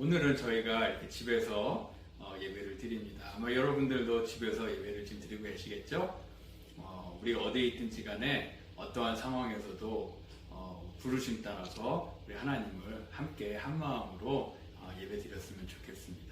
오늘은 저희가 이렇게 집에서 예배를 드립니다. 아마 여러분들도 집에서 예배를 지금 드리고 계시겠죠? 우리가 어디에 있든지 간에 어떠한 상황에서도 부르심 따라서 우리 하나님을 함께 한 마음으로 예배 드렸으면 좋겠습니다.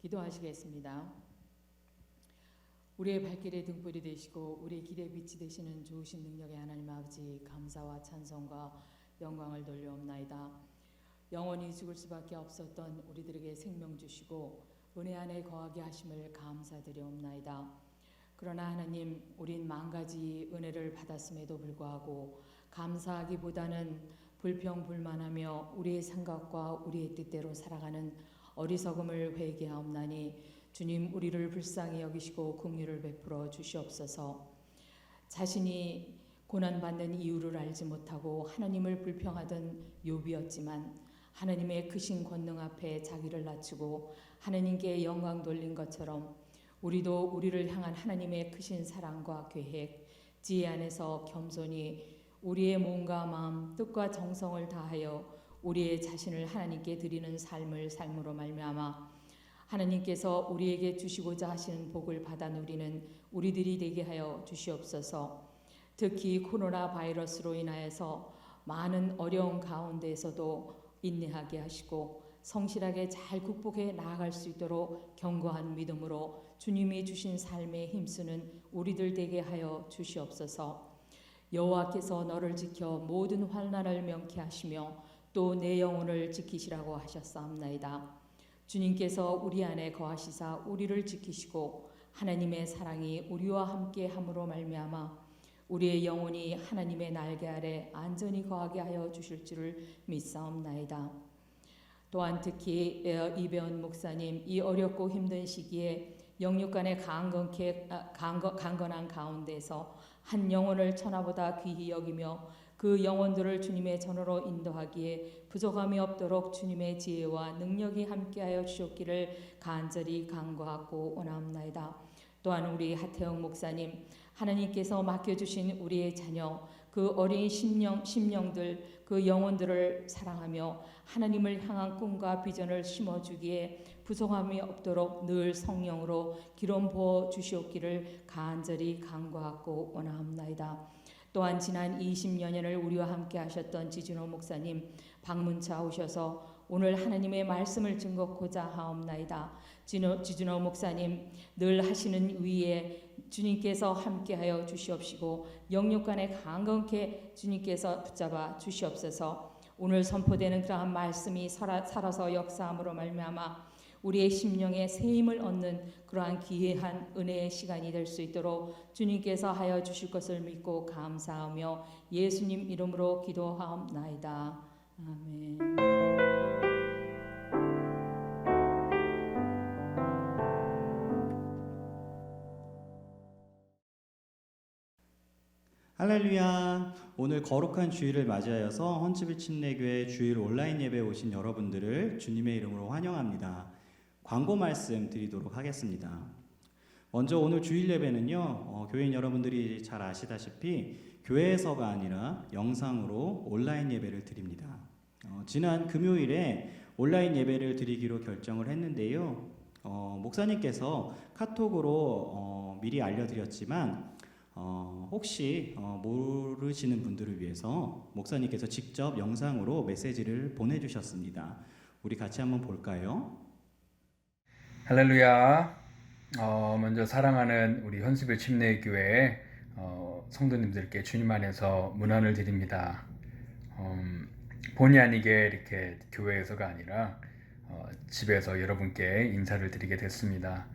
기도하시겠습니다. 우리의 발길의 등불이 되시고 우리의 길의 빛이 되시는 좋으신 능력의 하나님 아버지, 감사와 찬송과 영광을 돌려옵나이다. 영원히 죽을 수밖에 없었던 우리들에게 생명 주시고 은혜 안에 거하게 하심을 감사드리옵나이다. 그러나 하나님, 우린 만가지 은혜를 받았음에도 불구하고 감사하기보다는 불평불만하며 우리의 생각과 우리의 뜻대로 살아가는 어리석음을 회개하옵나니 주님, 우리를 불쌍히 여기시고 긍휼을 베풀어 주시옵소서. 자신이 고난받는 이유를 알지 못하고 하나님을 불평하던 욥이었지만 하나님의 크신 권능 앞에 자기를 낮추고 하나님께 영광 돌린 것처럼 우리도 우리를 향한 하나님의 크신 사랑과 계획, 지혜 안에서 겸손히 우리의 몸과 마음, 뜻과 정성을 다하여 우리의 자신을 하나님께 드리는 삶을 삶으로 말미암아 하나님께서 우리에게 주시고자 하시는 복을 받아 누리는 우리들이 되게 하여 주시옵소서. 특히 코로나 바이러스로 인하여서 많은 어려운 가운데에서도 인내하게 하시고 성실하게 잘 극복해 나아갈 수 있도록 견고한 믿음으로 주님이 주신 삶에 힘쓰는 우리들 되게 하여 주시옵소서. 여호와께서 너를 지켜 모든 환난을 명쾌하시며 또 내 영혼을 지키시라고 하셨사옵나이다. 주님께서 우리 안에 거하시사 우리를 지키시고 하나님의 사랑이 우리와 함께 함으로 말미암아 우리의 영혼이 하나님의 날개 아래 안전히 거하게 하여 주실 줄을 믿사옵나이다. 또한 특히 이배원 목사님, 이 어렵고 힘든 시기에 영육간의 강건한 가운데서 한 영혼을 천하보다 귀히 여기며 그 영혼들을 주님의 전으로 인도하기에 부족함이 없도록 주님의 지혜와 능력이 함께하여 주셨기를 간절히 간구하고 원하옵나이다. 또한 우리 하태영 목사님, 하나님께서 맡겨주신 우리의 자녀, 그 어린 심령들, 그 영혼들을 사랑하며 하나님을 향한 꿈과 비전을 심어주기에 부족함이 없도록 늘 성령으로 기름 부어 주시옵기를 간절히 간구하고 원하옵나이다. 또한 지난 20여 년을 우리와 함께 하셨던 지준호 목사님, 방문차 오셔서 오늘 하나님의 말씀을 증거하고자 하옵나이다. 지준호 목사님, 늘 하시는 위에 주님께서 함께하여 주시옵시고 영육간에 강건케 주님께서 붙잡아 주시옵소서. 오늘 선포되는 그러한 말씀이 살아서 역사함으로 말미암아 우리의 심령에 새 힘을 얻는 그러한 귀한 은혜의 시간이 될 수 있도록 주님께서 하여 주실 것을 믿고 감사하며 예수님 이름으로 기도하옵나이다. 아멘. 할렐루야. 오늘 거룩한 주일을 맞이하여서 헌치빌 침례교회 주일 온라인 예배에 오신 여러분들을 주님의 이름으로 환영합니다. 광고 말씀 드리도록 하겠습니다. 먼저 오늘 주일 예배는요, 교인 여러분들이 잘 아시다시피 교회에서가 아니라 영상으로 온라인 예배를 드립니다. 지난 금요일에 온라인 예배를 드리기로 결정을 했는데요. 목사님께서 카톡으로 미리 알려드렸지만 혹시 모르시는 분들을 위해서 목사님께서 직접 영상으로 메시지를 보내주셨습니다. 우리 같이 한번 볼까요? 할렐루야. 먼저 사랑하는 우리 헌시빌 침례교회 성도님들께 주님 안에서 문안을 드립니다. 본의 아니게 이렇게 교회에서가 아니라 집에서 여러분께 인사를 드리게 됐습니다.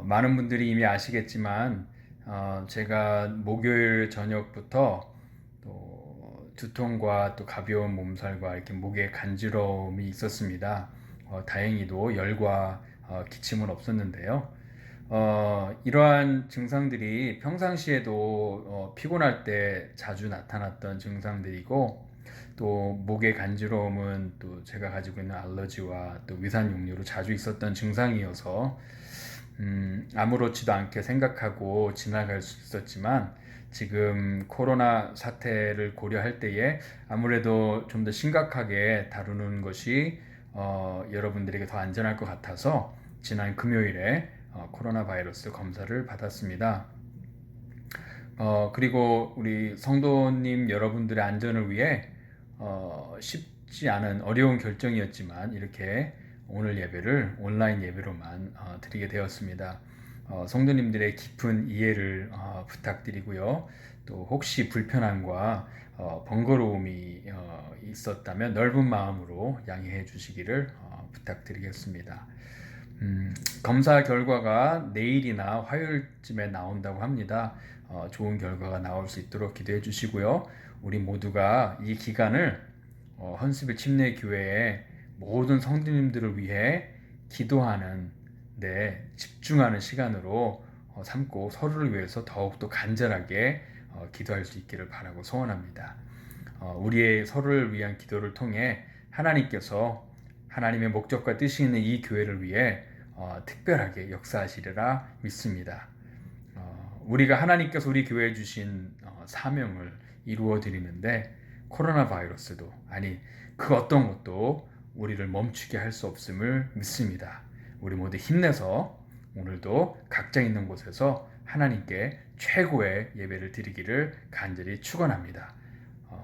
많은 분들이 이미 아시겠지만 제가 목요일 저녁부터 또 두통과 또 가벼운 몸살과 이렇게 목에 간지러움이 있었습니다. 다행히도 열과 기침은 없었는데요. 이러한 증상들이 평상시에도 피곤할 때 자주 나타났던 증상들이고 또 목의 간지러움은 또 제가 가지고 있는 알러지와 또 위산 역류로 자주 있었던 증상이어서 아무렇지도 않게 생각하고 지나갈 수 있었지만 지금 코로나 사태를 고려할 때에 아무래도 좀 더 심각하게 다루는 것이 여러분들에게 더 안전할 것 같아서 지난 금요일에 코로나 바이러스 검사를 받았습니다. 그리고 우리 성도님 여러분들의 안전을 위해 쉽지 않은 어려운 결정이었지만 이렇게 오늘 예배를 온라인 예배로만 드리게 되었습니다. 성도님들의 깊은 이해를 부탁드리고요. 또 혹시 불편함과 번거로움이 있었다면 넓은 마음으로 양해해 주시기를 부탁드리겠습니다. 검사 결과가 내일이나 화요일쯤에 나온다고 합니다. 좋은 결과가 나올 수 있도록 기도해 주시고요. 우리 모두가 이 기간을 헌스빌 침례교회의 모든 성도님들을 위해 기도하는 데 집중하는 시간으로 삼고 서로를 위해서 더욱더 간절하게 기도할 수 있기를 바라고 소원합니다. 우리의 서로를 위한 기도를 통해 하나님께서 하나님의 목적과 뜻이 있는 이 교회를 위해 특별하게 역사하시리라 믿습니다. 우리가 하나님께서 우리 교회에 주신 사명을 이루어 드리는데 코로나 바이러스도 아니 그 어떤 것도 우리를 멈추게 할 수 없음을 믿습니다. 우리 모두 힘내서 오늘도 각자 있는 곳에서 하나님께 최고의 예배를 드리기를 간절히 축원합니다.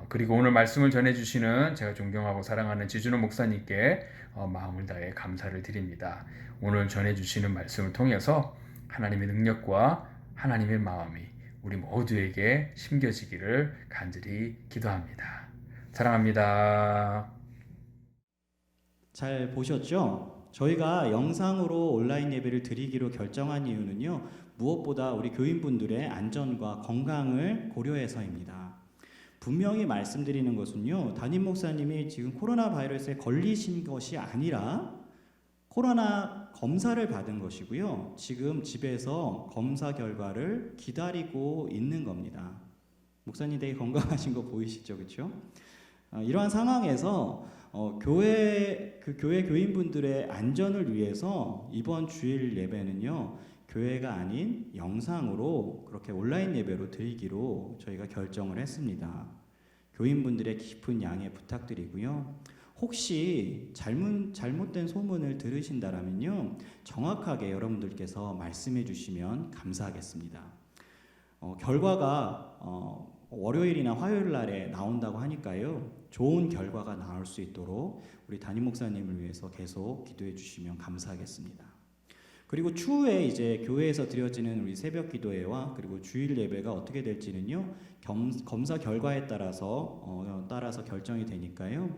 그리고 오늘 말씀을 전해주시는 제가 존경하고 사랑하는 지준호 목사님께 마음을 다해 감사를 드립니다. 오늘 전해주시는 말씀을 통해서 하나님의 능력과 하나님의 마음이 우리 모두에게 심겨지기를 간절히 기도합니다. 사랑합니다. 잘 보셨죠? 저희가 영상으로 온라인 예배를 드리기로 결정한 이유는요, 무엇보다 우리 교인분들의 안전과 건강을 고려해서입니다. 분명히 말씀드리는 것은요, 담임 목사님이 지금 코로나 바이러스에 걸리신 것이 아니라 코로나 검사를 받은 것이고요, 지금 집에서 검사 결과를 기다리고 있는 겁니다. 목사님 되게 건강하신 거 보이시죠, 그렇죠? 이러한 상황에서 교회 교인분들의 안전을 위해서 이번 주일 예배는요, 교회가 아닌 영상으로 그렇게 온라인 예배로 드리기로 저희가 결정을 했습니다. 교인분들의 깊은 양해 부탁드리고요. 혹시 잘못된 소문을 들으신다면요, 정확하게 여러분들께서 말씀해 주시면 감사하겠습니다. 결과가 월요일이나 화요일 날에 나온다고 하니까요, 좋은 결과가 나올 수 있도록 우리 담임 목사님을 위해서 계속 기도해 주시면 감사하겠습니다. 그리고 추후에 이제 교회에서 드려지는 우리 새벽 기도회와 그리고 주일 예배가 어떻게 될지는요, 검사 결과에 따라서 결정이 되니까요,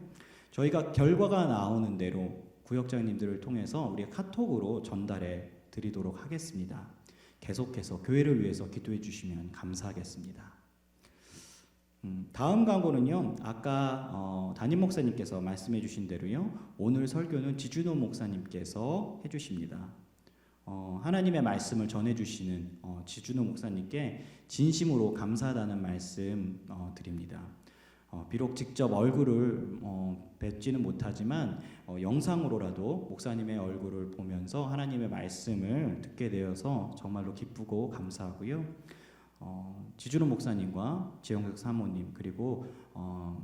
저희가 결과가 나오는 대로 구역장님들을 통해서 우리 카톡으로 전달해 드리도록 하겠습니다. 계속해서 교회를 위해서 기도해 주시면 감사하겠습니다. 다음 광고는요, 아까 담임 목사님께서 말씀해 주신 대로요, 오늘 설교는 지준호 목사님께서 해주십니다. 하나님의 말씀을 전해주시는 지준호 목사님께 진심으로 감사하다는 말씀 드립니다. 비록 직접 얼굴을 뵙지는 못하지만 영상으로라도 목사님의 얼굴을 보면서 하나님의 말씀을 듣게 되어서 정말로 기쁘고 감사하고요. 지준호 목사님과 지영석 사모님 그리고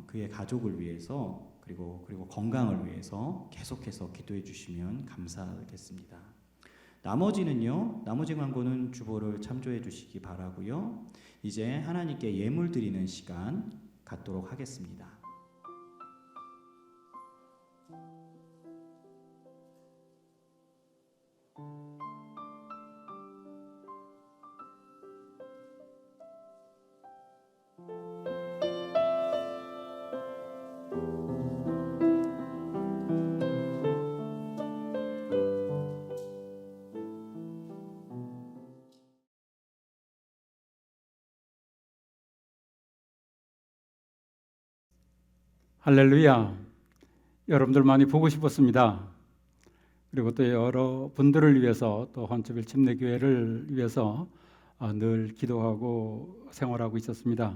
그의 가족을 위해서 그리고 건강을 위해서 계속해서 기도해 주시면 감사하겠습니다. 나머지 광고는 주보를 참조해 주시기 바라고요. 이제 하나님께 예물 드리는 시간 갖도록 하겠습니다. 할렐루야. 여러분들 많이 보고 싶었습니다. 그리고 또 여러 분들을 위해서 또 헌츠빌 침례교회를 위해서 늘 기도하고 생활하고 있었습니다.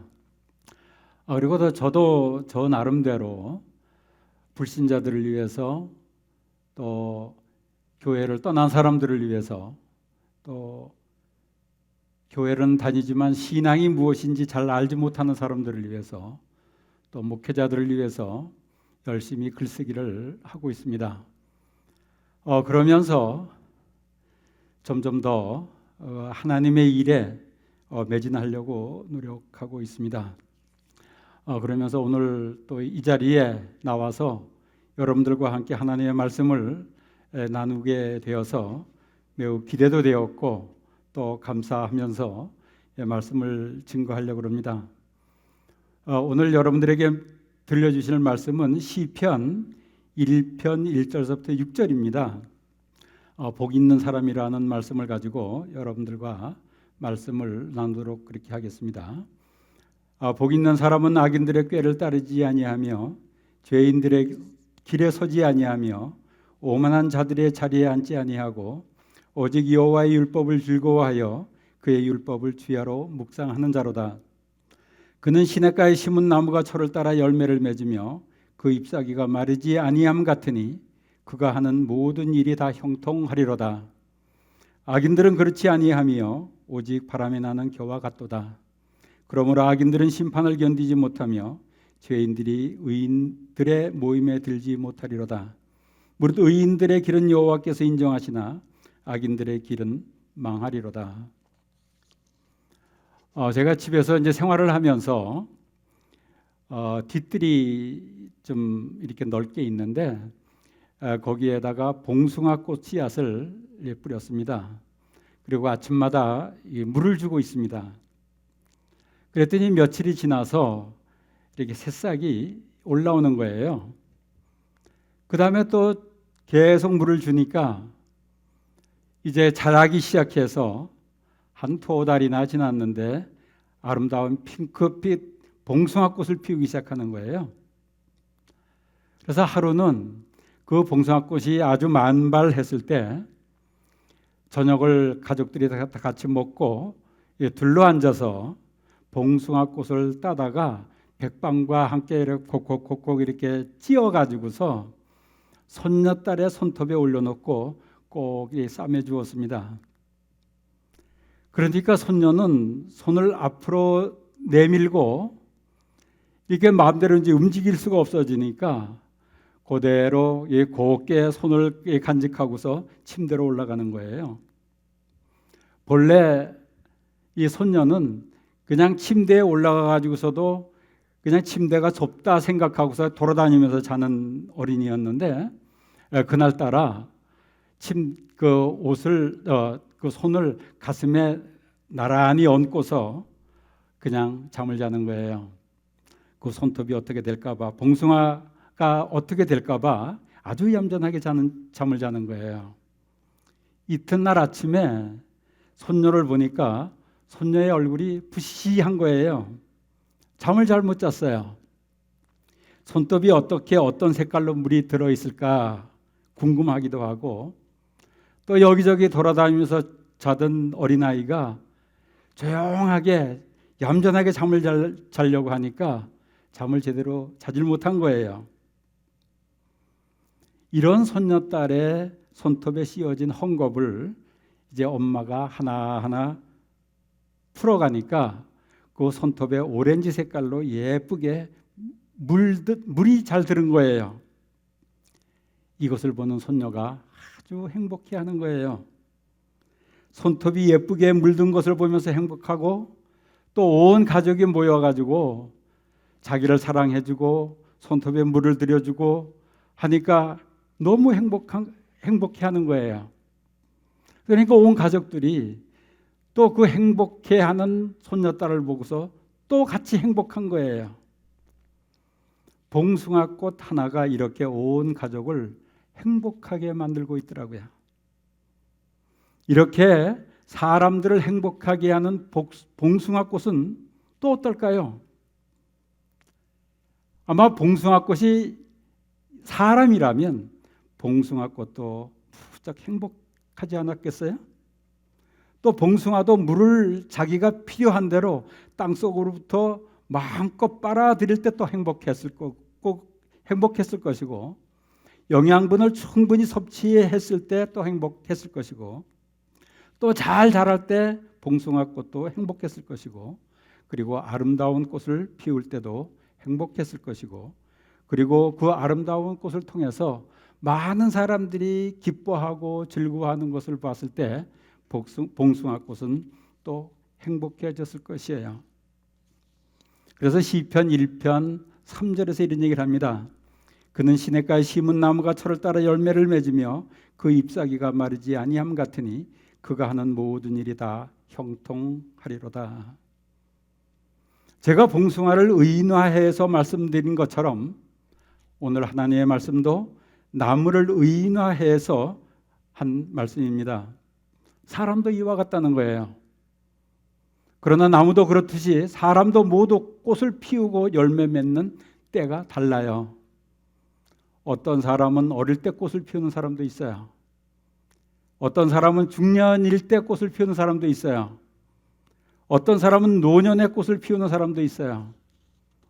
그리고 또 저도 저 나름대로 불신자들을 위해서 또 교회를 떠난 사람들을 위해서 또 교회는 다니지만 신앙이 무엇인지 잘 알지 못하는 사람들을 위해서 또 목회자들을 위해서 열심히 글쓰기를 하고 있습니다. 그러면서 점점 더 하나님의 일에 매진하려고 노력하고 있습니다. 그러면서 오늘 또 이 자리에 나와서 여러분들과 함께 하나님의 말씀을 나누게 되어서 매우 기대도 되었고 또 감사하면서 말씀을 증거하려고 합니다. 오늘 여러분들에게 들려주실 말씀은 시편 1편 1절서부터 6절입니다. 복 있는 사람이라는 말씀을 가지고 여러분들과 말씀을 나누도록 그렇게 하겠습니다. 복 있는 사람은 악인들의 꾀를 따르지 아니하며 죄인들의 길에 서지 아니하며 오만한 자들의 자리에 앉지 아니하고 오직 여호와의 율법을 즐거워하여 그의 율법을 주야로 묵상하는 자로다. 그는 시냇가에 심은 나무가 철을 따라 열매를 맺으며 그 잎사귀가 마르지 아니함 같으니 그가 하는 모든 일이 다 형통하리로다. 악인들은 그렇지 아니하며 오직 바람에 나는 겨와 같도다. 그러므로 악인들은 심판을 견디지 못하며 죄인들이 의인들의 모임에 들지 못하리로다. 무릇 의인들의 길은 여호와께서 인정하시나 악인들의 길은 망하리로다. 제가 집에서 이제 생활을 하면서 뒤뜰이 좀 이렇게 넓게 있는데 거기에다가 봉숭아꽃 씨앗을 뿌렸습니다. 그리고 아침마다 물을 주고 있습니다. 그랬더니 며칠이 지나서 이렇게 새싹이 올라오는 거예요. 그 다음에 또 계속 물을 주니까 이제 자라기 시작해서 한 두어 달이나 지났는데 아름다운 핑크빛 봉숭아꽃을 피우기 시작하는 거예요. 그래서 하루는 그 봉숭아꽃이 아주 만발했을 때 저녁을 가족들이 다 같이 먹고 둘러앉아서 봉숭아꽃을 따다가 백방과 함께 이렇게 콕콕콕콕 이렇게 찧어가지고서 손녀딸의 손톱에 올려놓고 꼭 싸매 주었습니다. 그러니까 손녀는 손을 앞으로 내밀고 이게 마음대로 이제 움직일 수가 없어지니까 그대로 곱게 손을 간직하고서 침대로 올라가는 거예요. 본래 이 손녀는 그냥 침대에 올라가 가지고서도 그냥 침대가 좁다 생각하고서 돌아다니면서 자는 어린이였는데 그날따라 그 옷을 그 손을 가슴에 나란히 얹고서 그냥 잠을 자는 거예요. 그 손톱이 어떻게 될까봐, 봉숭아가 어떻게 될까봐 아주 얌전하게 잠을 자는 거예요. 이튿날 아침에 손녀를 보니까 손녀의 얼굴이 부시시한 거예요. 잠을 잘 못 잤어요. 손톱이 어떻게 어떤 색깔로 물이 들어있을까 궁금하기도 하고 또 여기저기 돌아다니면서 자던 어린아이가 조용하게 얌전하게 잠을 자려고 하니까 잠을 제대로 자질 못한 거예요. 이런 손녀딸의 손톱에 씌워진 헝겊을 이제 엄마가 하나하나 풀어가니까 그 손톱에 오렌지 색깔로 예쁘게 물이 잘 들은 거예요. 이것을 보는 손녀가 아주 행복해하는 거예요. 손톱이 예쁘게 물든 것을 보면서 행복하고 또 온 가족이 모여가지고 자기를 사랑해주고 손톱에 물을 들여주고 하니까 너무 행복해하는 거예요. 그러니까 온 가족들이 또 그 행복해하는 손녀딸을 보고서 또 같이 행복한 거예요. 봉숭아꽃 하나가 이렇게 온 가족을 행복하게 만들고 있더라고요. 이렇게 사람들을 행복하게 하는 봉숭아꽃은 또 어떨까요? 아마 봉숭아꽃이 사람이라면 봉숭아꽃도 부쩍 행복하지 않았겠어요? 또 봉숭아도 물을 자기가 필요한 대로 땅속으로부터 마음껏 빨아들일 때 또 행복했을 것이고 영양분을 충분히 섭취했을 때 또 행복했을 것이고 또 잘 자랄 때 봉숭아꽃도 행복했을 것이고 그리고 아름다운 꽃을 피울 때도 행복했을 것이고 그리고 그 아름다운 꽃을 통해서 많은 사람들이 기뻐하고 즐거워하는 것을 봤을 때 봉숭아꽃은 또 행복해졌을 것이에요. 그래서 시편 1편 3절에서 이런 얘기를 합니다. 그는 시냇가에 심은 나무가 철을 따라 열매를 맺으며 그 잎사귀가 마르지 아니함 같으니 그가 하는 모든 일이 다 형통하리로다. 제가 봉숭아를 의인화해서 말씀드린 것처럼 오늘 하나님의 말씀도 나무를 의인화해서 한 말씀입니다. 사람도 이와 같다는 거예요. 그러나 나무도 그렇듯이 사람도 모두 꽃을 피우고 열매 맺는 때가 달라요. 어떤 사람은 어릴 때 꽃을 피우는 사람도 있어요. 어떤 사람은 중년일 때 꽃을 피우는 사람도 있어요. 어떤 사람은 노년에 꽃을 피우는 사람도 있어요.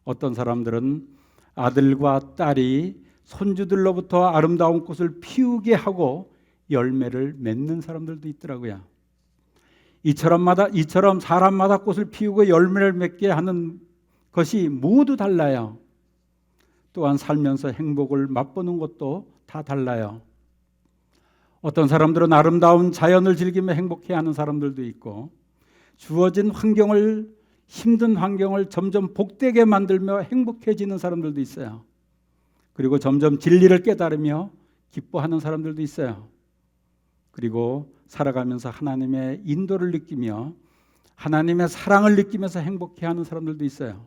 어떤 사람들은 아들과 딸이 손주들로부터 아름다운 꽃을 피우게 하고 열매를 맺는 사람들도 있더라고요. 이처럼 사람마다 꽃을 피우고 열매를 맺게 하는 것이 모두 달라요. 또한 살면서 행복을 맛보는 것도 다 달라요. 어떤 사람들은 아름다운 자연을 즐기며 행복해하는 사람들도 있고, 주어진 힘든 환경을 점점 복되게 만들며 행복해지는 사람들도 있어요. 그리고 점점 진리를 깨달으며 기뻐하는 사람들도 있어요. 그리고 살아가면서 하나님의 인도를 느끼며 하나님의 사랑을 느끼면서 행복해하는 사람들도 있어요.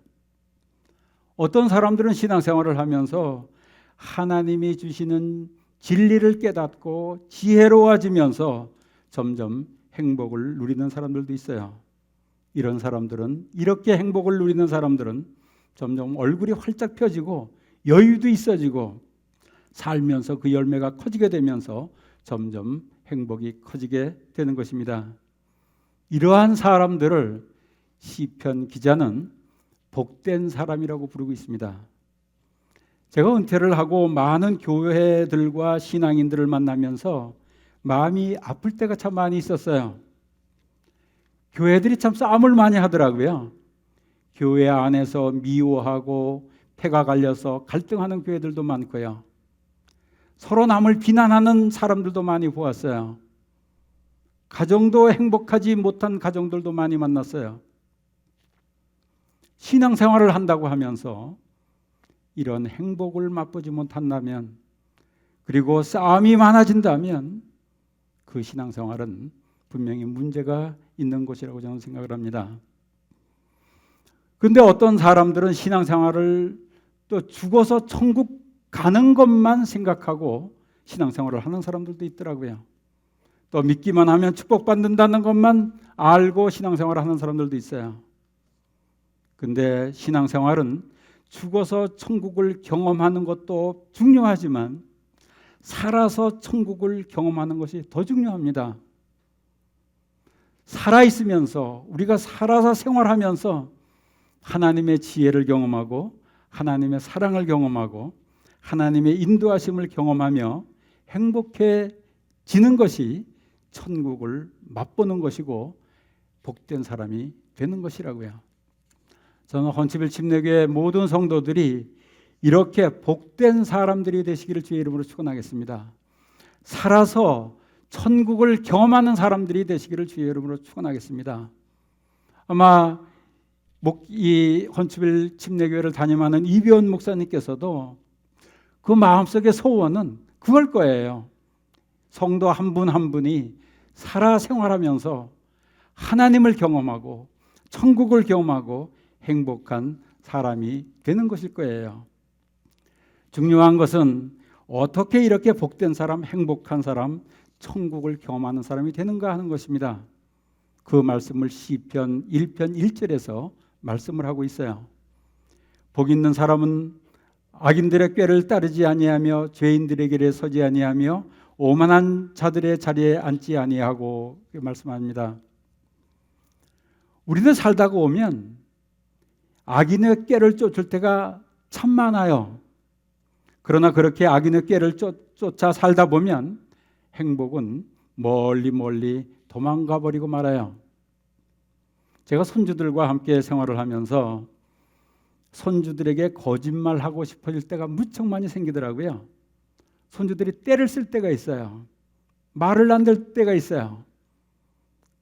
어떤 사람들은 신앙생활을 하면서 하나님이 주시는 진리를 깨닫고 지혜로워지면서 점점 행복을 누리는 사람들도 있어요. 이렇게 행복을 누리는 사람들은 점점 얼굴이 활짝 펴지고 여유도 있어지고 살면서 그 열매가 커지게 되면서 점점 행복이 커지게 되는 것입니다. 이러한 사람들을 시편 기자는 복된 사람이라고 부르고 있습니다. 제가 은퇴를 하고 많은 교회들과 신앙인들을 만나면서 마음이 아플 때가 참 많이 있었어요. 교회들이 참 싸움을 많이 하더라고요. 교회 안에서 미워하고 패가 갈려서 갈등하는 교회들도 많고요. 서로 남을 비난하는 사람들도 많이 보았어요. 가정도 행복하지 못한 가정들도 많이 만났어요. 신앙생활을 한다고 하면서 이런 행복을 맛보지 못한다면, 그리고 싸움이 많아진다면 그 신앙생활은 분명히 문제가 있는 것이라고 저는 생각을 합니다. 그런데 어떤 사람들은 신앙생활을 또 죽어서 천국 가는 것만 생각하고 신앙생활을 하는 사람들도 있더라고요. 또 믿기만 하면 축복받는다는 것만 알고 신앙생활을 하는 사람들도 있어요. 근데 신앙생활은 죽어서 천국을 경험하는 것도 중요하지만 살아서 천국을 경험하는 것이 더 중요합니다. 살아있으면서, 우리가 살아서 생활하면서 하나님의 지혜를 경험하고 하나님의 사랑을 경험하고 하나님의 인도하심을 경험하며 행복해지는 것이 천국을 맛보는 것이고 복된 사람이 되는 것이라고요. 저는 헌치빌 침례교회 모든 성도들이 이렇게 복된 사람들이 되시기를 주의 이름으로 축원하겠습니다. 살아서 천국을 경험하는 사람들이 되시기를 주의 이름으로 축원하겠습니다. 아마 이 헌치빌 침례교회를 담임하는 이비원 목사님께서도 그 마음속의 소원은 그걸 거예요. 성도 한 분 한 분이 살아 생활하면서 하나님을 경험하고 천국을 경험하고 행복한 사람이 되는 것일 거예요. 중요한 것은 어떻게 이렇게 복된 사람, 행복한 사람, 천국을 경험하는 사람이 되는가 하는 것입니다. 그 말씀을 시편 1편 1절에서 말씀을 하고 있어요. 복 있는 사람은 악인들의 꾀를 따르지 아니하며 죄인들의 길에 서지 아니하며 오만한 자들의 자리에 앉지 아니하고 말씀합니다. 우리는 살다가 오면 악인의 꾀를 쫓을 때가 참 많아요. 그러나 그렇게 악인의 꾀를 쫓아 살다 보면 행복은 멀리 멀리 도망가 버리고 말아요. 제가 손주들과 함께 생활을 하면서 손주들에게 거짓말하고 싶어질 때가 무척 많이 생기더라고요. 손주들이 때를 쓸 때가 있어요. 말을 안 들 때가 있어요.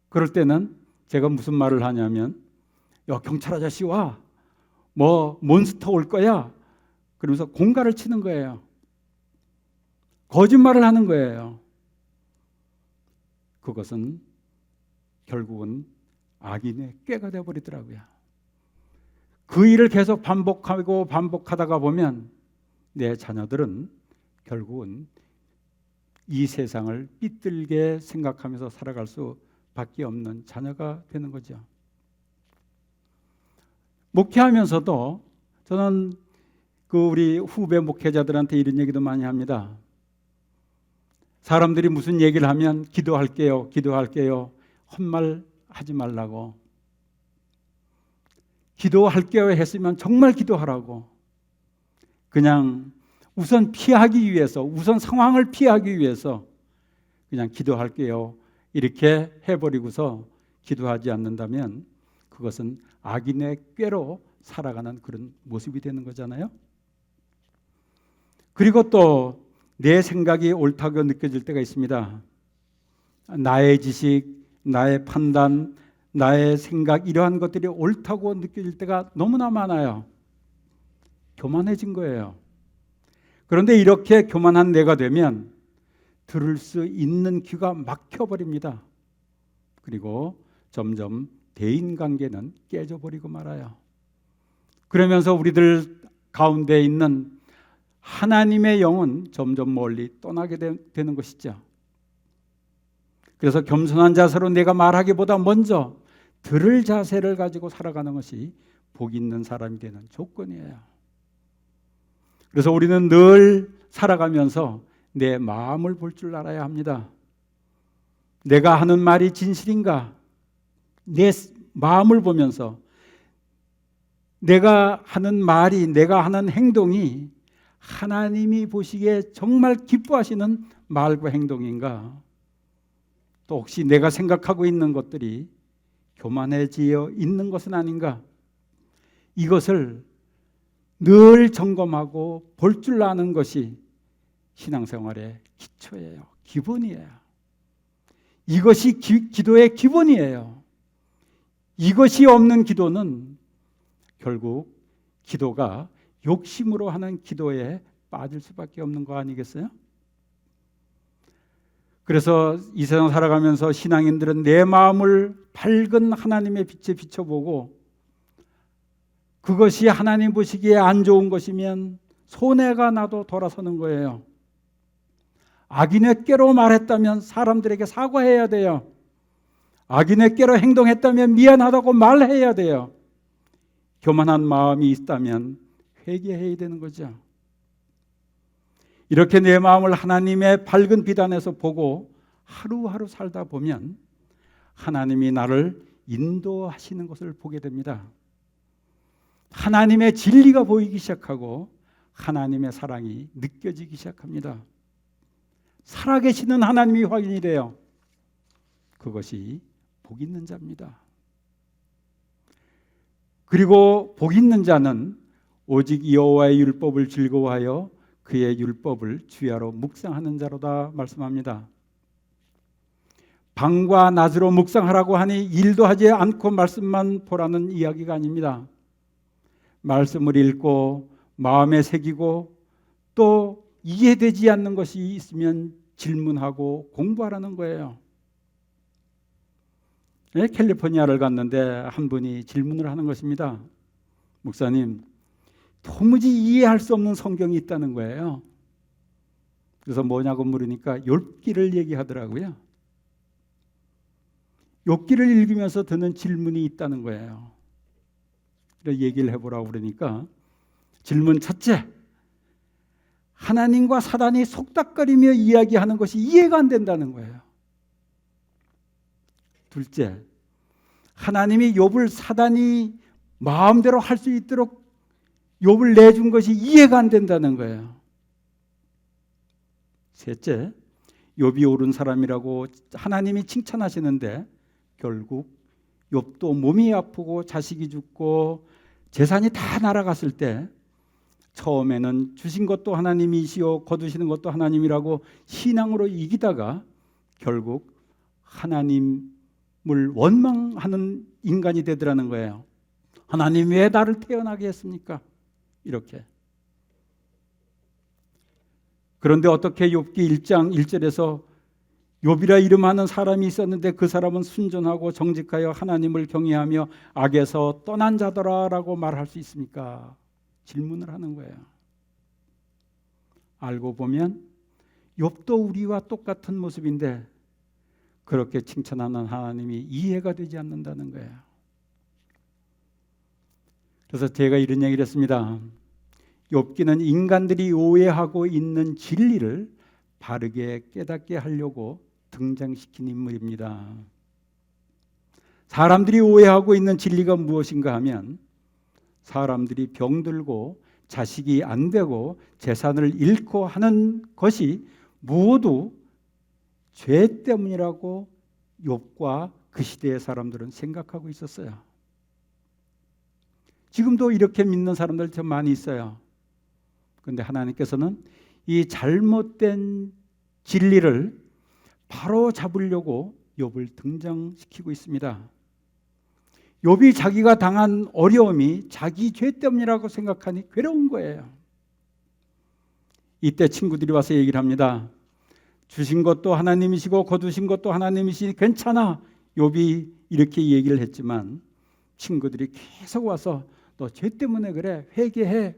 그럴 때는 제가 무슨 말을 하냐면, 야, 경찰 아저씨 와, 뭐 몬스터 올 거야. 그러면서 공갈을 치는 거예요. 거짓말을 하는 거예요. 그것은 결국은 악인의 꾀가 되어버리더라고요. 그 일을 계속 반복하고 반복하다가 보면 내 자녀들은 결국은 이 세상을 삐뚤게 생각하면서 살아갈 수밖에 없는 자녀가 되는 거죠. 목회하면서도 저는 우리 후배 목회자들한테 이런 얘기도 많이 합니다. 사람들이 무슨 얘기를 하면 기도할게요, 기도할게요. 헛말 하지 말라고. 기도할게요 했으면 정말 기도하라고. 그냥 우선 피하기 위해서, 우선 상황을 피하기 위해서 그냥 기도할게요 이렇게 해버리고서 기도하지 않는다면 그것은 악인의 꾀로 살아가는 그런 모습이 되는 거잖아요. 그리고 또 내 생각이 옳다고 느껴질 때가 있습니다. 나의 지식, 나의 판단, 나의 생각 이러한 것들이 옳다고 느껴질 때가 너무나 많아요. 교만해진 거예요. 그런데 이렇게 교만한 내가 되면 들을 수 있는 귀가 막혀버립니다. 그리고 점점 대인관계는 깨져버리고 말아요. 그러면서 우리들 가운데 있는 하나님의 영은 점점 멀리 떠나게 되는 것이죠. 그래서 겸손한 자세로 내가 말하기보다 먼저 들을 자세를 가지고 살아가는 것이 복 있는 사람이 되는 조건이에요. 그래서 우리는 늘 살아가면서 내 마음을 볼 줄 알아야 합니다. 내가 하는 말이 진실인가? 내 마음을 보면서 내가 하는 말이, 내가 하는 행동이 하나님이 보시기에 정말 기뻐하시는 말과 행동인가? 또 혹시 내가 생각하고 있는 것들이 교만해지어 있는 것은 아닌가? 이것을 늘 점검하고 볼 줄 아는 것이 신앙생활의 기초예요. 기본이에요. 이것이 기도의 기본이에요. 이것이 없는 기도는 결국 기도가 욕심으로 하는 기도에 빠질 수밖에 없는 거 아니겠어요? 그래서 이 세상 살아가면서 신앙인들은 내 마음을 밝은 하나님의 빛에 비춰보고 그것이 하나님 보시기에 안 좋은 것이면 손해가 나도 돌아서는 거예요. 악인의 꾀로 말했다면 사람들에게 사과해야 돼요. 악인의 꾀로 행동했다면 미안하다고 말해야 돼요. 교만한 마음이 있다면 회개해야 되는 거죠. 이렇게 내 마음을 하나님의 밝은 빛 안에서 보고 하루하루 살다 보면 하나님이 나를 인도하시는 것을 보게 됩니다. 하나님의 진리가 보이기 시작하고 하나님의 사랑이 느껴지기 시작합니다. 살아계시는 하나님이 확인이 돼요. 그것이 복 있는 자입니다. 그리고 복 있는 자는 오직 여호와의 율법을 즐거워하여 그의 율법을 주야로 묵상하는 자로다 말씀합니다. 밤과 낮으로 묵상하라고 하니 일도 하지 않고 말씀만 보라는 이야기가 아닙니다. 말씀을 읽고 마음에 새기고 또 이해되지 않는 것이 있으면 질문하고 공부하라는 거예요. 네, 캘리포니아를 갔는데 한 분이 질문을 하는 것입니다. 목사님, 도무지 이해할 수 없는 성경이 있다는 거예요. 그래서 뭐냐고 물으니까 욥기를 얘기하더라고요. 욥기를 읽으면서 드는 질문이 있다는 거예요. 그래서 얘기를 해보라고 그러니까 질문 첫째, 하나님과 사단이 속닥거리며 이야기하는 것이 이해가 안 된다는 거예요. 둘째, 하나님이 욥을 사단이 마음대로 할 수 있도록 욥을 내준 것이 이해가 안 된다는 거예요. 셋째, 욥이 옳은 사람이라고 하나님이 칭찬하시는데 결국 욥도 몸이 아프고 자식이 죽고 재산이 다 날아갔을 때 처음에는 주신 것도 하나님이시오 거두시는 것도 하나님이라고 신앙으로 이기다가 결국 하나님을 원망하는 인간이 되더라는 거예요. 하나님 왜 나를 태어나게 했습니까? 이렇게. 그런데 어떻게 욥기 1장 1절에서 욥이라 이름하는 사람이 있었는데 그 사람은 순전하고 정직하여 하나님을 경외하며 악에서 떠난 자더라라고 말할 수 있습니까? 질문을 하는 거예요. 알고 보면 욥도 우리와 똑같은 모습인데 그렇게 칭찬하는 하나님이 이해가 되지 않는다는 거예요. 그래서 제가 이런 얘기를 했습니다. 욥기는 인간들이 오해하고 있는 진리를 바르게 깨닫게 하려고 등장시킨 인물입니다. 사람들이 오해하고 있는 진리가 무엇인가 하면 사람들이 병들고 자식이 안 되고 재산을 잃고 하는 것이 모두 죄 때문이라고 욥과 그 시대의 사람들은 생각하고 있었어요. 지금도 이렇게 믿는 사람들 좀 많이 있어요. 그런데 하나님께서는 이 잘못된 진리를 바로 잡으려고 욥을 등장시키고 있습니다. 욥이 자기가 당한 어려움이 자기 죄 때문이라고 생각하니 괴로운 거예요. 이때 친구들이 와서 얘기를 합니다. 주신 것도 하나님이시고 거두신 것도 하나님이시니 괜찮아. 욥이 이렇게 얘기를 했지만 친구들이 계속 와서 너 죄 때문에 그래. 회개해.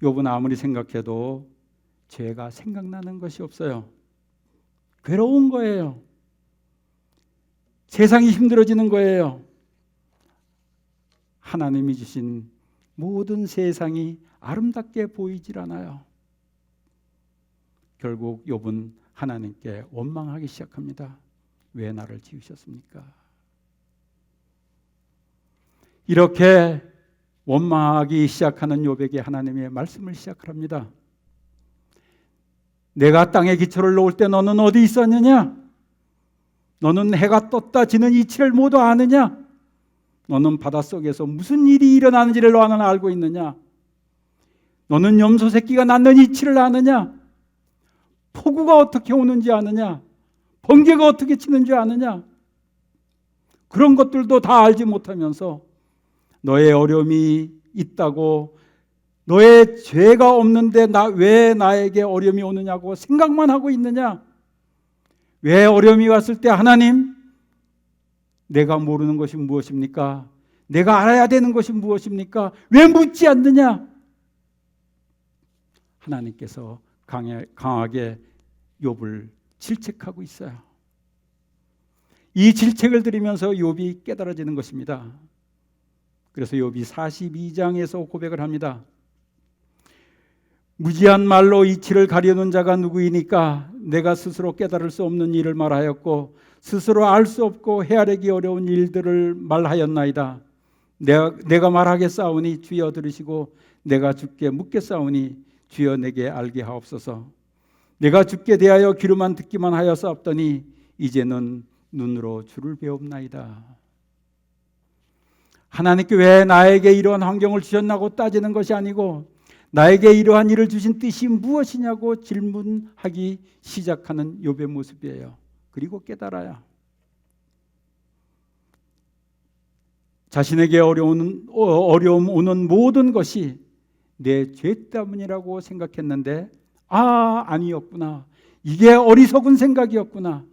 욥은 아무리 생각해도 죄가 생각나는 것이 없어요. 괴로운 거예요. 세상이 힘들어지는 거예요. 하나님이 주신 모든 세상이 아름답게 보이질 않아요. 결국 욥은 하나님께 원망하기 시작합니다. 왜 나를 지으셨습니까? 이렇게 원망하기 시작하는 욥에게 하나님의 말씀을 시작합니다. 내가 땅에 기초를 놓을 때 너는 어디 있었느냐? 너는 해가 떴다 지는 이치를 모두 아느냐? 너는 바닷속에서 무슨 일이 일어나는지를 너는 알고 있느냐? 너는 염소 새끼가 낳는 이치를 아느냐? 폭우가 어떻게 오는지 아느냐? 번개가 어떻게 치는지 아느냐? 그런 것들도 다 알지 못하면서 너의 어려움이 있다고, 너의 죄가 없는데 왜 나에게 어려움이 오느냐고 생각만 하고 있느냐? 왜 어려움이 왔을 때 하나님, 내가 모르는 것이 무엇입니까? 내가 알아야 되는 것이 무엇입니까? 왜 묻지 않느냐? 하나님께서 강하게 욥을 질책하고 있어요. 이 질책을 들으면서 욥이 깨달아지는 것입니다. 그래서 욥이 42장에서 고백을 합니다. 무지한 말로 이치를 가려는 자가 누구이니까? 내가 스스로 깨달을 수 없는 일을 말하였고 스스로 알 수 없고 헤아리기 어려운 일들을 말하였나이다. 내가 말하겠사오니 주여 들으시고 내가 주께 묻겠사오니 주여 내게 알게 하옵소서. 내가 주께 대하여 귀로만 듣기만 하였사옵더니 이제는 눈으로 주를 배웁나이다. 하나님께 왜 나에게 이러한 환경을 주셨나고 따지는 것이 아니고 나에게 이러한 일을 주신 뜻이 무엇이냐고 질문하기 시작하는 욥의 모습이에요. 그리고 깨달아야 자신에게 어려움 오는 모든 것이 내 죄 때문이라고 생각했는데 아니었구나. 이게 어리석은 생각이었구나.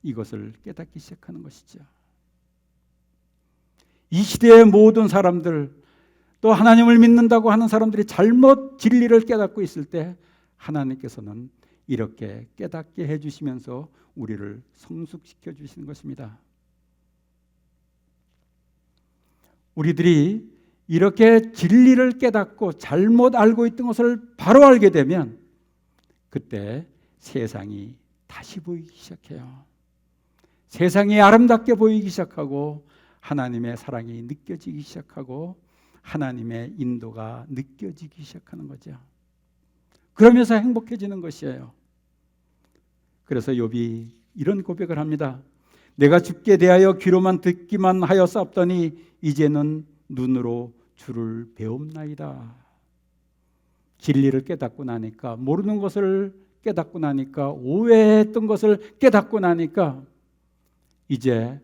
이것을 깨닫기 시작하는 것이죠. 이 시대의 모든 사람들, 또 하나님을 믿는다고 하는 사람들이 잘못 진리를 깨닫고 있을 때 하나님께서는 이렇게 깨닫게 해주시면서 우리를 성숙시켜 주시는 것입니다. 우리들이 이렇게 진리를 깨닫고 잘못 알고 있던 것을 바로 알게 되면 그때 세상이 다시 보이기 시작해요. 세상이 아름답게 보이기 시작하고 하나님의 사랑이 느껴지기 시작하고 하나님의 인도가 느껴지기 시작하는 거죠. 그러면서 행복해지는 것이에요. 그래서 욥이 이런 고백을 합니다. 내가 주께 대하여 귀로만 듣기만 하였사옵더니 이제는 눈으로 주를 배움나이다. 진리를 깨닫고 나니까, 모르는 것을 깨닫고 나니까, 오해했던 것을 깨닫고 나니까 이제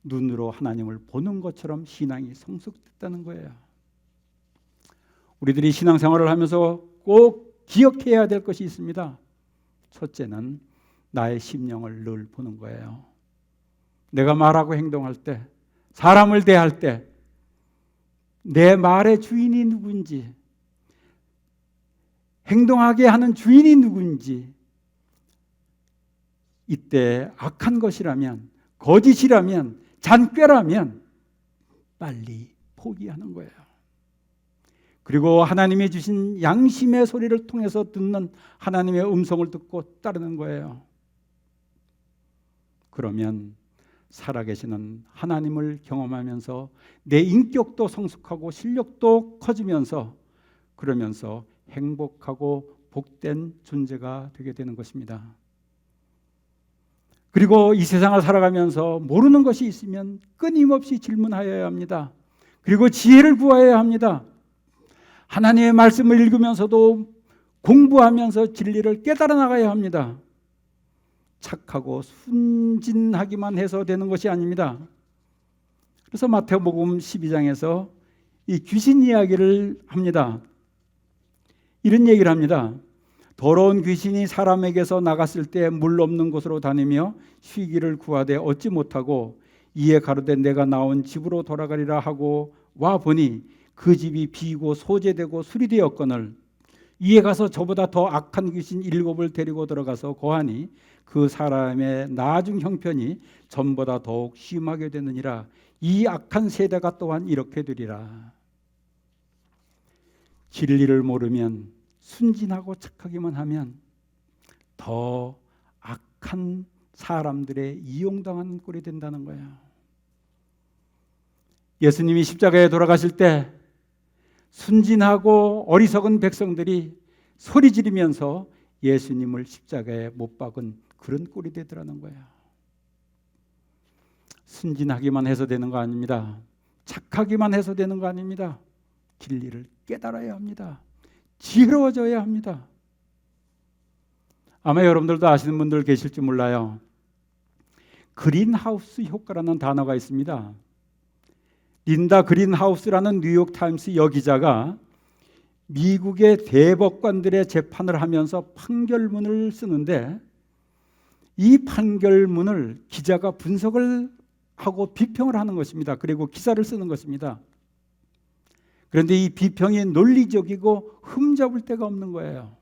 눈으로 하나님을 보는 것처럼 신앙이 성숙됐다는 거예요. 우리들이 신앙생활을 하면서 꼭 기억해야 될 것이 있습니다. 첫째는 나의 심령을 늘 보는 거예요. 내가 말하고 행동할 때, 사람을 대할 때 내 말의 주인이 누구인지, 행동하게 하는 주인이 누구인지, 이때 악한 것이라면, 거짓이라면, 잔꾀라면 빨리 포기하는 거예요. 그리고 하나님이 주신 양심의 소리를 통해서 듣는 하나님의 음성을 듣고 따르는 거예요. 그러면 살아계시는 하나님을 경험하면서 내 인격도 성숙하고 실력도 커지면서, 그러면서 행복하고 복된 존재가 되게 되는 것입니다. 그리고 이 세상을 살아가면서 모르는 것이 있으면 끊임없이 질문하여야 합니다. 그리고 지혜를 구하여야 합니다. 하나님의 말씀을 읽으면서도 공부하면서 진리를 깨달아 나가야 합니다. 착하고 순진하기만 해서 되는 것이 아닙니다. 그래서 마태복음 12장에서 이 귀신 이야기를 합니다. 이런 얘기를 합니다. 더러운 귀신이 사람에게서 나갔을 때 물 없는 곳으로 다니며 쉬기를 구하되 얻지 못하고 이에 가로되 내가 나온 집으로 돌아가리라 하고 와 보니 그 집이 비고 소재되고 수리되었거늘 이에 가서 저보다 더 악한 귀신 7을 데리고 들어가서 거하니 그 사람의 나중 형편이 전보다 더욱 심하게 되느니라. 이 악한 세대가 또한 이렇게 되리라. 진리를 모르면, 순진하고 착하기만 하면 더 악한 사람들의 이용당하는 꼴이 된다는 거예요. 예수님이 십자가에 돌아가실 때 순진하고 어리석은 백성들이 소리 지르면서 예수님을 십자가에 못 박은 그런 꼴이 되더라는 거예요. 순진하기만 해서 되는 거 아닙니다. 착하기만 해서 되는 거 아닙니다. 진리를 깨달아야 합니다. 지혜로워져야 합니다. 아마 여러분들도 아시는 분들 계실지 몰라요. 그린하우스 효과라는 단어가 있습니다. 린다 그린하우스라는 뉴욕타임스 여기자가 미국의 대법관들의 재판을 하면서 판결문을 쓰는데 이 판결문을 기자가 분석을 하고 비평을 하는 것입니다. 그리고 기사를 쓰는 것입니다. 그런데 이 비평이 논리적이고 흠잡을 데가 없는 거예요.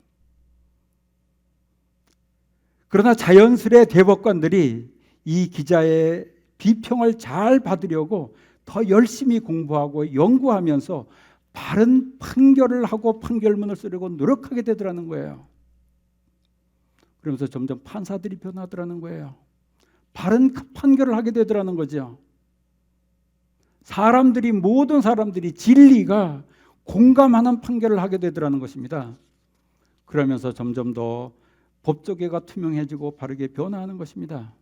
그러나 자연스레 대법관들이 이 기자의 비평을 잘 받으려고 더 열심히 공부하고 연구하면서 바른 판결을 하고 판결문을 쓰려고 노력하게 되더라는 거예요. 그러면서 점점 판사들이 변하더라는 거예요. 바른 판결을 하게 되더라는 거죠. 모든 사람들이 진리가 공감하는 판결을 하게 되더라는 것입니다. 그러면서 점점 더 법조계가 투명해지고 바르게 변화하는 것입니다.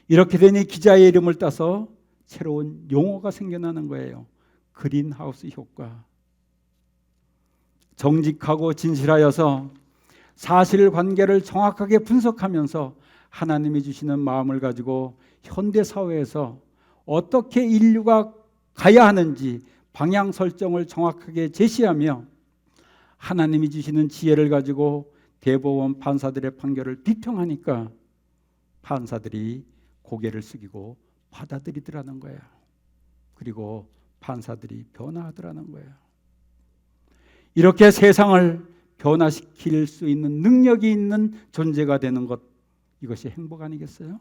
이렇게 되니 기자의 이름을 따서 새로운 용어가 생겨나는 거예요. 그린하우스 효과. 정직하고 진실하여서 사실관계를 정확하게 분석하면서 하나님이 주시는 마음을 가지고 현대 사회에서 어떻게 인류가 가야 하는지 방향 설정을 정확하게 제시하며 하나님이 주시는 지혜를 가지고 대법원 판사들의 판결을 비평하니까 판사들이 고개를 숙이고 받아들이더라는 거예요. 그리고 판사들이 변화하더라는 거예요. 이렇게 세상을 변화시킬 수 있는 능력이 있는 존재가 되는 것, 이것이 행복 아니겠어요?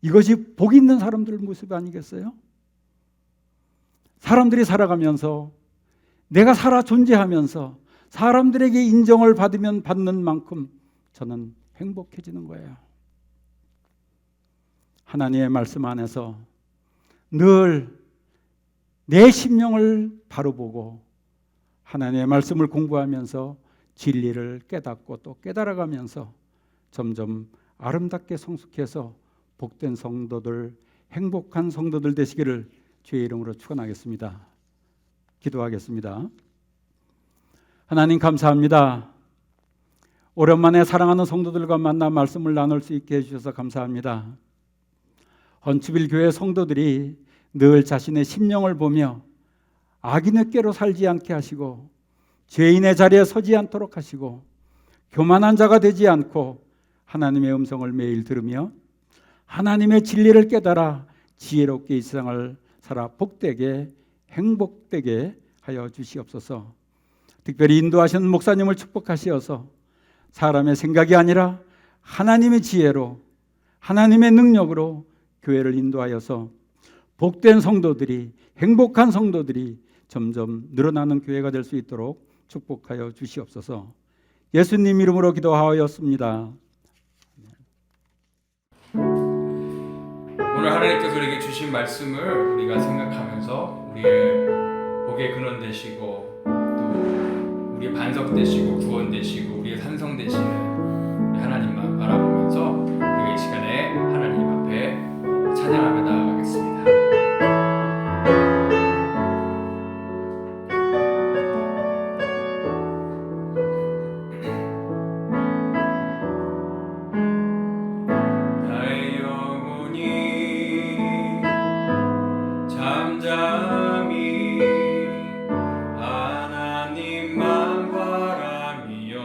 이것이 복 있는 사람들 모습 아니겠어요? 사람들이 살아가면서 내가 살아 존재하면서 사람들에게 인정을 받으면 받는 만큼 저는 행복해지는 거예요. 하나님의 말씀 안에서 늘 내 심령을 바로 보고 하나님의 말씀을 공부하면서 진리를 깨닫고 또 깨달아가면서 점점 아름답게 성숙해서 복된 성도들, 행복한 성도들 되시기를 주의 이름으로 축원하겠습니다. 기도하겠습니다. 하나님 감사합니다. 오랜만에 사랑하는 성도들과 만나 말씀을 나눌 수 있게 해주셔서 감사합니다. 헌츠빌 교회 성도들이 늘 자신의 심령을 보며 악인의 꾀로 살지 않게 하시고 죄인의 자리에 서지 않도록 하시고 교만한 자가 되지 않고 하나님의 음성을 매일 들으며 하나님의 진리를 깨달아 지혜롭게 이 세상을 살아 복되게 행복되게 하여 주시옵소서. 특별히 인도하시는 목사님을 축복하시어서 사람의 생각이 아니라 하나님의 지혜로 하나님의 능력으로 교회를 인도하여서 복된 성도들이 행복한 성도들이 점점 늘어나는 교회가 될 수 있도록 축복하여 주시옵소서. 예수님 이름으로 기도하였습니다. 오늘 하나님께서 우리에게 주신 말씀을 우리가 생각하면서 우리의 복의 근원 되시고 또 우리의 반석 되시고 구원 되시고 우리의 산성 되시는 우리 하나님만 바라보면서 우리가 이 시간에 하나님 앞에 찬양하며 나아가겠습니다. 잠잠히 하나님만 바라며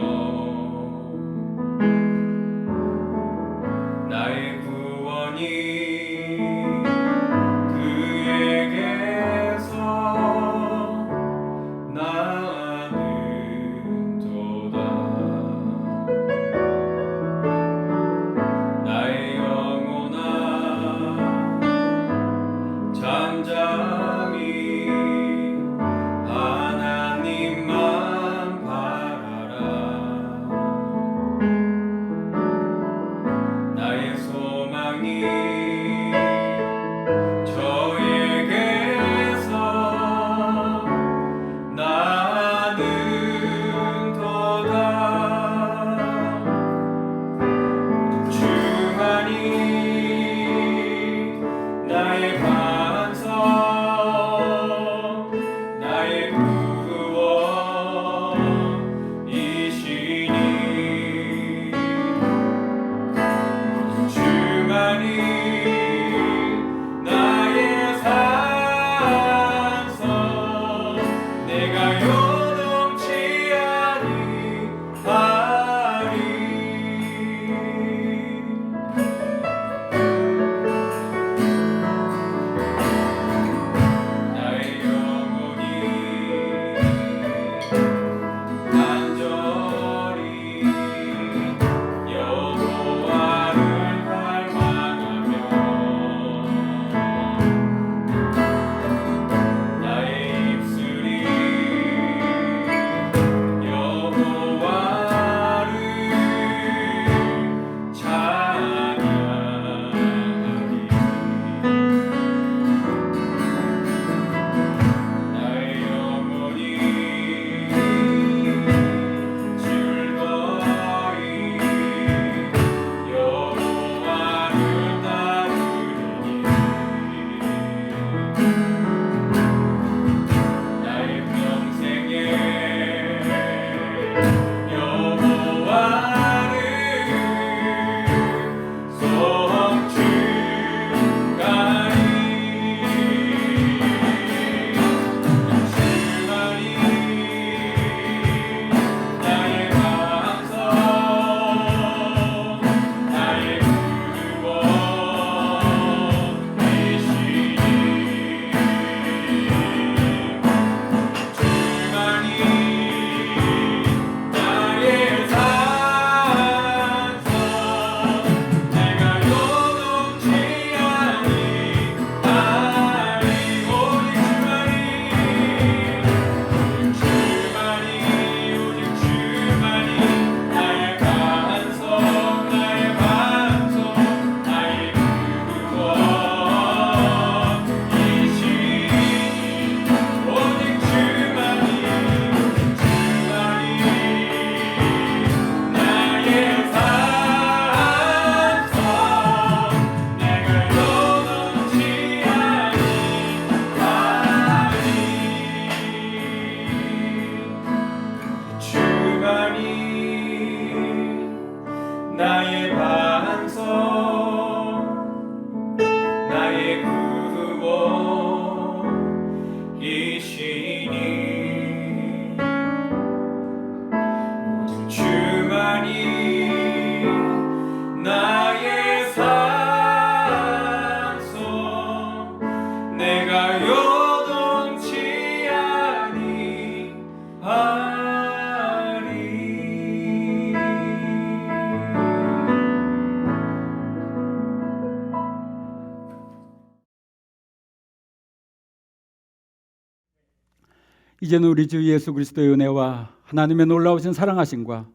이제는 우리 주 예수 그리스도의 은혜와 하나님의 놀라우신 사랑하심과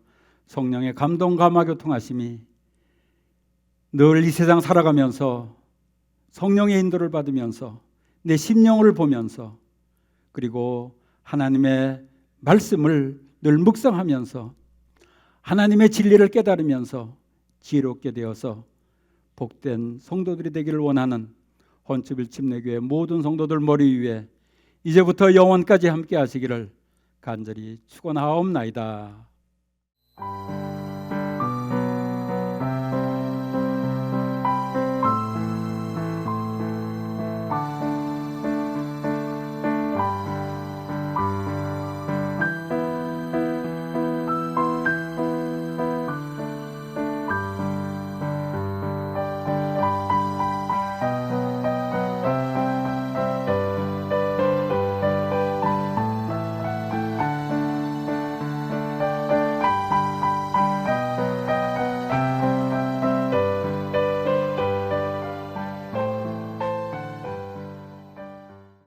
성령의 감동 감화 교통하심이 늘 이 세상 살아가면서 성령의 인도를 받으면서 내 심령을 보면서 그리고 하나님의 말씀을 늘 묵상하면서 하나님의 진리를 깨달으면서 지혜롭게 되어서 복된 성도들이 되기를 원하는 헌츠빌 침례교회 모든 성도들 머리 위에 이제부터 영원까지 함께 하시기를 간절히 축원하옵나이다.